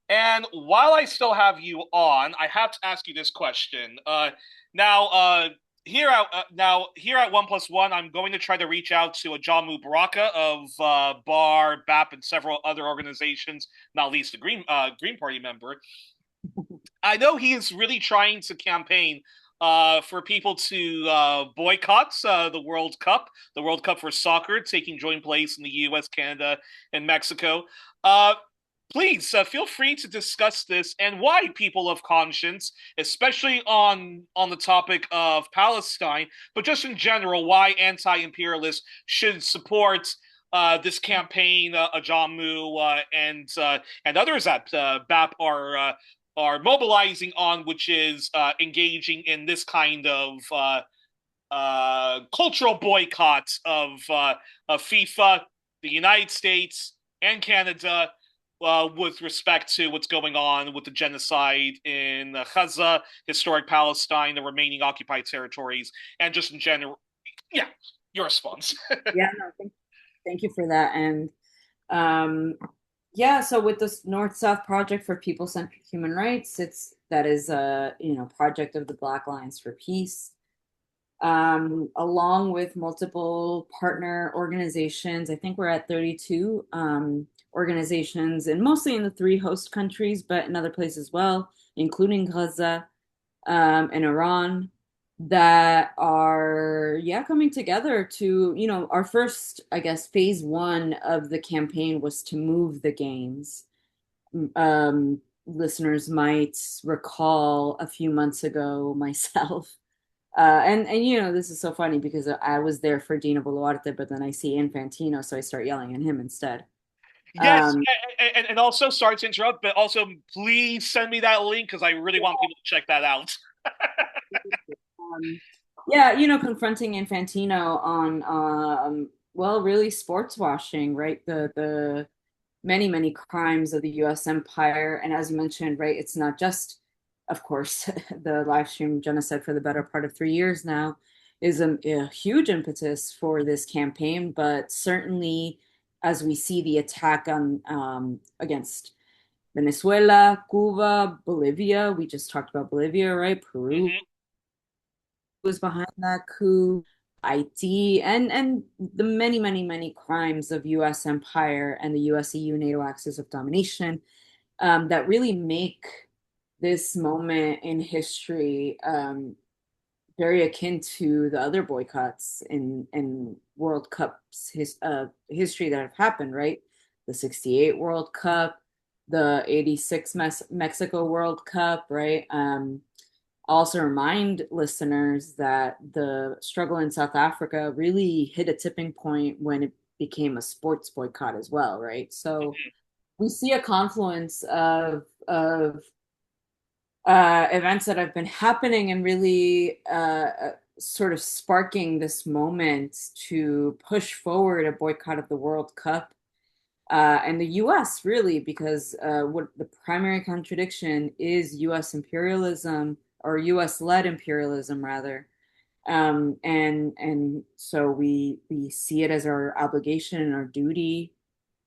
And while I still have you on, I have to ask you this question. Now, here at One Plus One, I'm going to try to reach out to a Jamu Baraka of Bar, BAP, and several other organizations, not least the Green Party member. I know he is really trying to campaign for people to boycott the World Cup for soccer, taking joint place in the U.S., Canada, and Mexico. Uh, Please feel free to discuss this and why people of conscience, especially on the topic of Palestine, but just in general, why anti-imperialists should support this campaign. Ajamu and others at BAP are mobilizing on, which is engaging in this kind of cultural boycott of FIFA, the United States, and Canada with respect to what's going on with the genocide in Gaza, historic Palestine, the remaining occupied territories, and just in general. Yeah, your response. Yeah, no, thank you for that. And um, yeah, so with this North-South Project for People-Centered Human Rights, that is a project of the Black Alliance for Peace, along with multiple partner organizations. I think we're at 32 organizations, and mostly in the three host countries, but in other places as well, including Gaza and Iran, that are, yeah, coming together to, our first, I guess, phase one of the campaign was to move the games. Listeners might recall a few months ago myself. And this is so funny because I was there for Dina Boluarte, but then I see Infantino, so I start yelling at him instead. Yes, Um, and also sorry to interrupt, but also please send me that link because I really want people to check that out. um, yeah, confronting Infantino on, well, really sports washing, right? The many, many crimes of the U.S. empire. And as you mentioned, right, it's not just, of course, the live stream genocide for the better part of 3 years now is a huge impetus for this campaign, but certainly as we see the attack on against Venezuela, Cuba, Bolivia, we just talked about Bolivia, right? Peru Mm-hmm. was behind that coup, IT, and the many, many, many crimes of U.S. empire and the U.S. EU NATO axis of domination that really make this moment in history very akin to the other boycotts in World Cups history that have happened, right? The 68 World Cup, the 86 Mexico World Cup, right? Also remind listeners that the struggle in South Africa really hit a tipping point when it became a sports boycott as well, right? So we see a confluence of events that have been happening and really sort of sparking this moment to push forward a boycott of the World Cup and the US, really, because what the primary contradiction is US imperialism or US led imperialism, rather. And so we see it as our obligation and our duty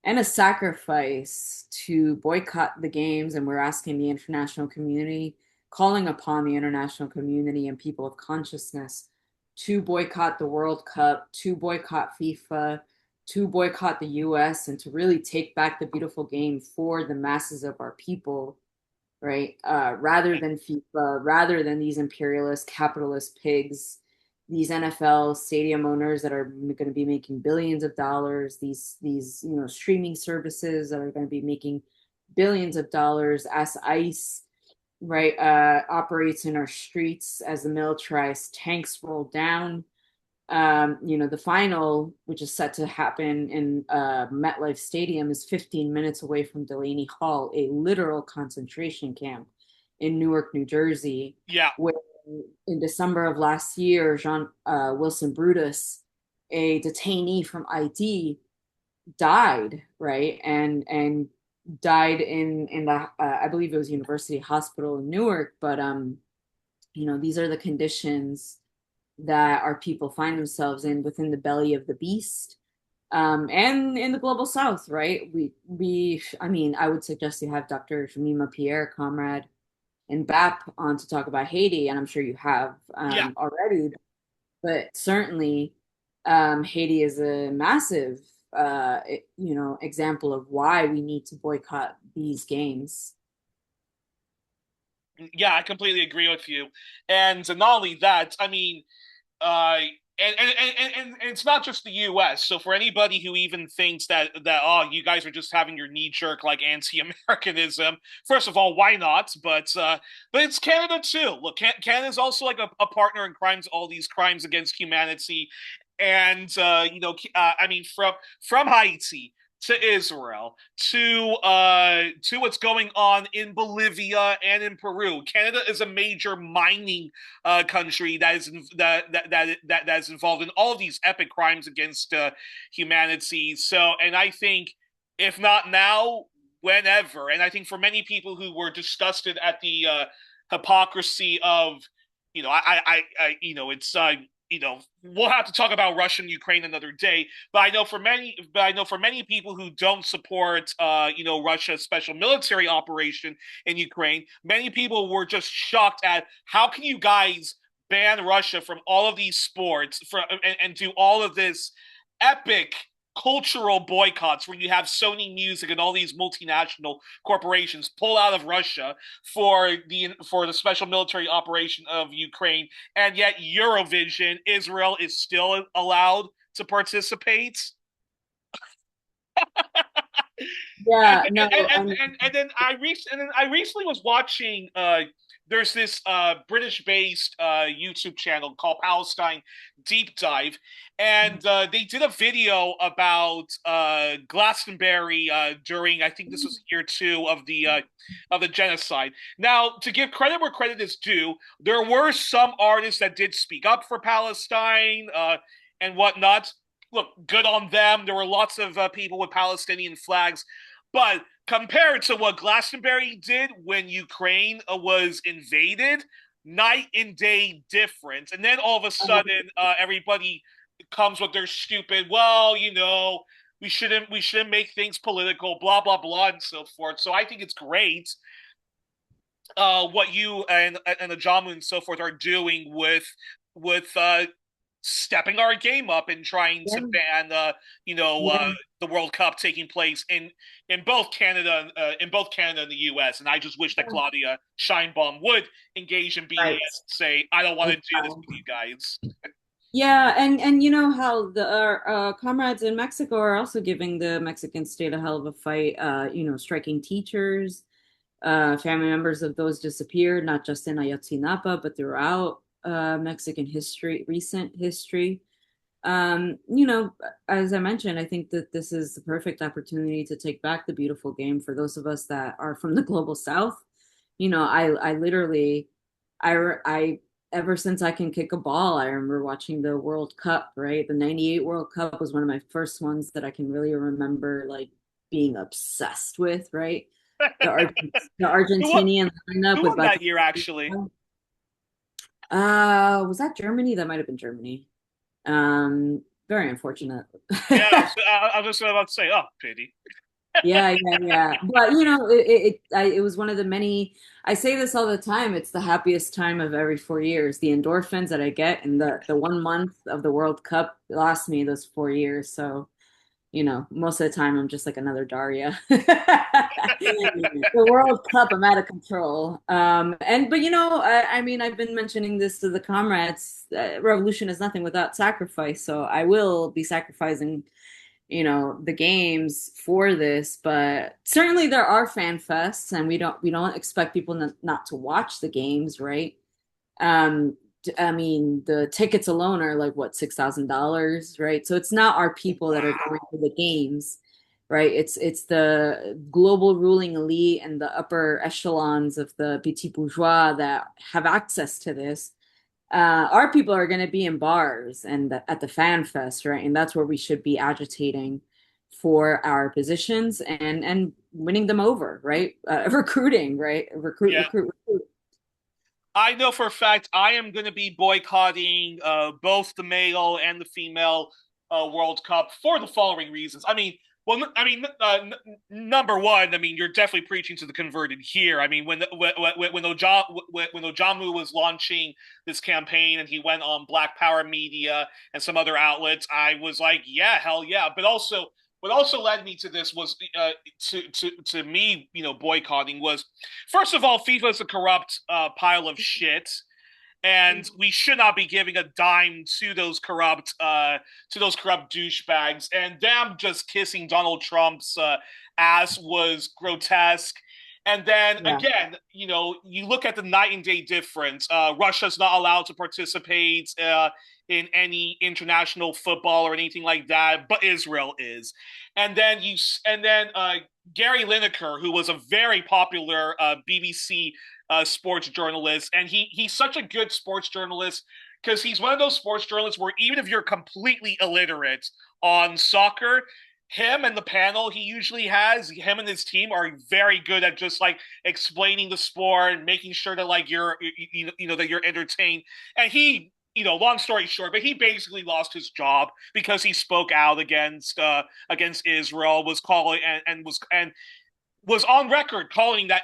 and a sacrifice to boycott the games. And we're asking the international community, calling upon the international community and people of consciousness to boycott the World Cup, to boycott FIFA, to boycott the US, and to really take back the beautiful game for the masses of our people, right? Rather than FIFA, rather than these imperialist capitalist pigs, these NFL stadium owners that are going to be making billions of dollars, these streaming services that are going to be making billions of dollars as ICE, right, operates in our streets as the militarized tanks roll down. The final, which is set to happen in MetLife Stadium, is 15 minutes away from Delaney Hall, a literal concentration camp in Newark, New Jersey, Yeah, where in December of last year, Jean Wilson Brutus, a detainee from ID, died, right, and died in the I believe it was University Hospital in Newark, but these are the conditions that our people find themselves in within the belly of the beast. And in the global south, right? I mean, I would suggest you have Dr. Shamima Pierre, comrade, and BAP on to talk about Haiti, and I'm sure you have yeah. already. but certainly Haiti is a massive, example of why we need to boycott these games. Yeah, I completely agree with you. And not only that, I mean, uh, and it's not just the U.S. So for anybody who even thinks that oh, you guys are just having your knee jerk like anti-Americanism, first of all, why not? But it's Canada too. Look, Canada's also like a partner in crimes, all these crimes against humanity, and I mean, from Haiti to Israel to what's going on in Bolivia and in Peru. Canada is a major mining country that is involved in all of these epic crimes against humanity. So, and I think if not now, whenever, and I think for many people who were disgusted at the hypocrisy of, it's we'll have to talk about Russia and Ukraine another day. But I know for many people who don't support, Russia's special military operation in Ukraine, many people were just shocked at how can you guys ban Russia from all of these sports and do all of this epic cultural boycotts where you have Sony Music and all these multinational corporations pull out of Russia for the special military operation of Ukraine, and yet Eurovision, Israel is still allowed to participate. and Yeah, no, and then I recently was watching. There's this British-based YouTube channel called Palestine Deep Dive, and they did a video about Glastonbury during, I think this was year two of the genocide. Now, to give credit where credit is due, there were some artists that did speak up for Palestine and whatnot. Look, good on them. There were lots of people with Palestinian flags, but compared to what Glastonbury did when Ukraine was invaded, night and day difference. And then all of a sudden, everybody comes with their stupid, well, we shouldn't make things political, blah blah blah, and so forth. So I think it's great what you and the Jamu and so forth are doing with stepping our game up and trying to yeah, ban yeah, the World Cup taking place in both Canada and the U.S. And I just wish that yeah. Claudia Scheinbaum would engage in BS and Right. say, I don't want to do this with Exactly. you guys. Yeah, and you know how the comrades in Mexico are also giving the Mexican state a hell of a fight. Striking teachers, family members of those disappeared, not just in Ayotzinapa, but throughout Mexican history, recent history. You know, as I mentioned, I think that this is the perfect opportunity to take back the beautiful game for those of us that are from the global south. I literally, I, ever since I can kick a ball, I remember watching the World Cup, right? The 98 World Cup was one of my first ones that I can really remember like being obsessed with, right? The Ar the who, won, Argentinian lineup who with won that year, actually? Batista. Was that Germany? That might have been Germany. Very unfortunate. Yeah, I was just about to say, oh, pity. Yeah, yeah, yeah. But it was one of the many. I say this all the time. It's the happiest time of every 4 years. The endorphins that I get in the 1 month of the World Cup lasts me those 4 years. So most of the time I'm just like another Daria. The World Cup, I'm out of control. But I mean, I've been mentioning this to the comrades. Revolution is nothing without sacrifice. So I will be sacrificing, the games for this. But certainly there are fan fests, and we don't expect people not to watch the games, right? Um, I mean, the tickets alone are like what, $6,000, right? So it's not our people that are going Wow. to the games, right? It's the global ruling elite and the upper echelons of the petit bourgeois that have access to this. Our people are going to be in bars and at the fan fest, right? And that's where we should be agitating for our positions and winning them over, right? Recruiting, right? Recruit, Yeah. recruit, recruit. I know for a fact I am going to be boycotting both the male and the female World Cup for the following reasons. I mean, Well, I mean, number one, I mean, you're definitely preaching to the converted here. I mean, when Ojamu was launching this campaign and he went on Black Power Media and some other outlets, I was like, yeah, hell yeah. But also, what also led me to this was to me, boycotting was first of all, FIFA is a corrupt pile of shit, and we should not be giving a dime to those corrupt douchebags. And them just kissing Donald Trump's ass was grotesque. And then Yeah. again, you look at the night and day difference. Russia's not allowed to participate in any international football or anything like that, but Israel is. And then Gary Lineker, who was a very popular BBC sports journalist, and he's such a good sports journalist because he's one of those sports journalists where even if you're completely illiterate on soccer, him and the panel he usually has, him and his team are very good at just like explaining the sport and making sure that like that you're entertained. And he, long story short, but he basically lost his job because he spoke out against Israel, was calling and was on record calling that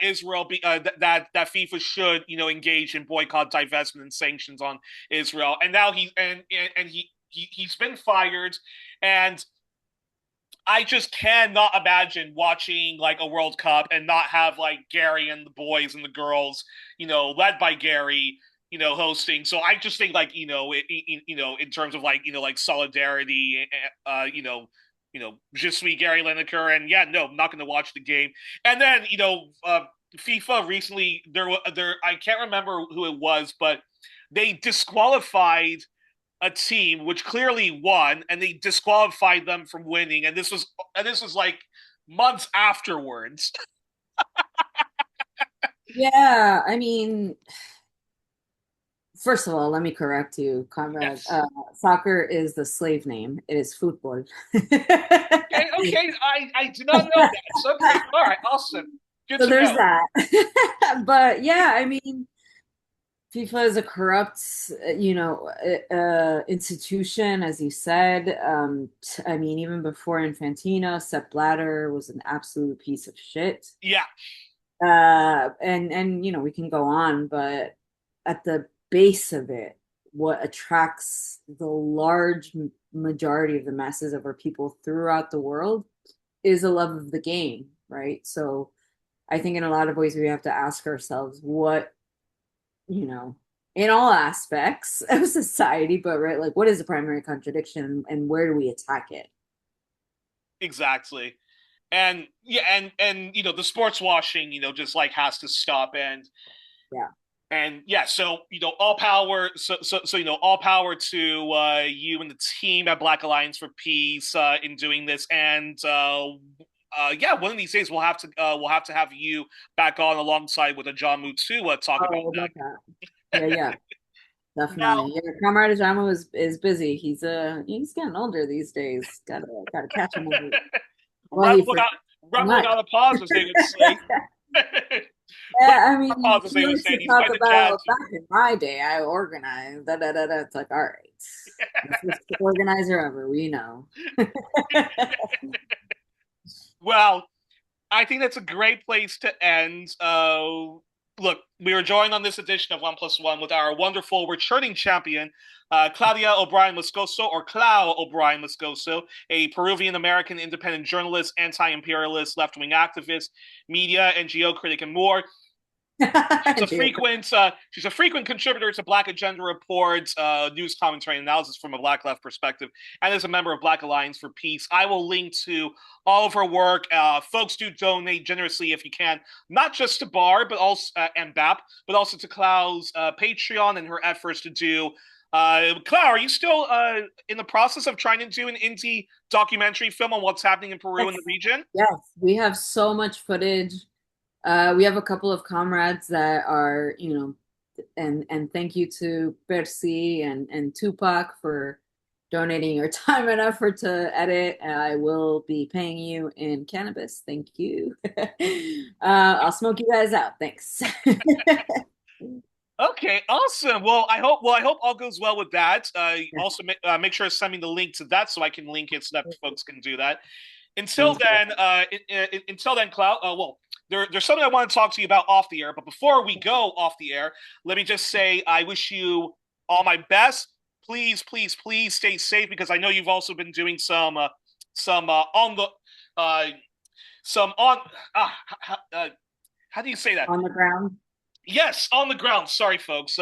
that FIFA should engage in boycott, divestment, and sanctions on Israel. And now he's been fired, and I just cannot imagine watching like a World Cup and not have like Gary and the boys and the girls, led by Gary, hosting. So I just think like in terms of like like solidarity, je suis Gary Lineker, and yeah, no, I'm not going to watch the game. And then FIFA recently there I can't remember who it was, but they disqualified a team which clearly won, and they disqualified them from winning. And this was like months afterwards. Yeah, I mean, first of all, let me correct you, comrade. Yes. Soccer is the slave name. It is football. Okay. Okay. I did not know that. So, okay. All right. Awesome. Good So to there's know. that. But yeah, I mean, FIFA is a corrupt, institution, as you said. I mean, even before Infantino, Sepp Blatter was an absolute piece of shit. Yeah. And we can go on, but at the base of it, what attracts the large majority of the masses of our people throughout the world is a love of the game, right? So I think in a lot of ways we have to ask ourselves what, you know, in all aspects of society, but right, like what is the primary contradiction and where do we attack it? Exactly. And yeah, and the sports washing, just like has to stop. Yeah. And yeah, so all power. So all power to you and the team at Black Alliance for Peace in doing this. And yeah, one of these days we'll have to have you back on alongside with a Jamu to talk about Oh, I that. love that. Yeah, yeah, Now, definitely. Yeah, Comrade Ajamo is busy. He's getting older these days. Gotta catch him while he rebel freaking without rebel much. without a pause, as they would say. Yeah, I Rebel without a mean, pause, as he they would likes say. to And he's talk quite the jazz. about back in my day, I organized. Da, da, da, da. It's like, all right, this is the organizer ever. We know. Well, I think that's a great place to end. Look, we were joined on this edition of One Plus One with our wonderful returning champion, Claudia O'Brien Moscoso, or Clau O'Brien Moscoso, a Peruvian American independent journalist, anti imperialist, left wing activist, media, NGO critic, and more. She's a frequent contributor to Black Agenda Reports, news commentary and analysis from a Black left perspective, and is a member of Black Alliance for Peace. I will link to all of her work. Folks, do donate generously if you can, not just to Bar, but also and BAP, but also to Klau's Patreon and her efforts to do. Clau, are you still in the process of trying to do an indie documentary film on what's happening in Peru and the Yes, region? yes, we have so much footage. We have a couple of comrades that are, and thank you to Percy and Tupac for donating your time and effort to edit. I will be paying you in cannabis. Thank you. I'll smoke you guys out. Thanks. Okay, awesome. Well, I hope all goes well with that. Also, make sure to send me the link to that so I can link it so that folks can do that. Until Sounds good. then, until then, Cloud. Well, there's something I want to talk to you about off the air. But before we go off the air, let me just say I wish you all my best. Please, please, please stay safe because I know you've also been doing some on the uh, some on how do you say that? On the ground. Yes, on the ground. Sorry, folks.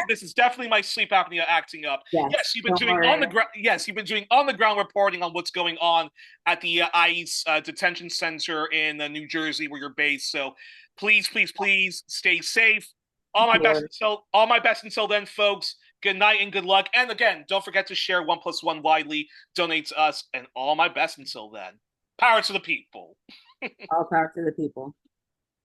This is definitely my sleep apnea acting up. Yes, Yes, you've been don't doing on the worry. ground. Yes, you've been doing on the ground reporting on what's going on at the ICE detention center in New Jersey, where you're based. So, please, please, please stay safe. Here. All my best until then, folks. Good night and good luck. And again, don't forget to share 1+1 widely. Donate to us, and all my best until then. Power to the people. All power to the people.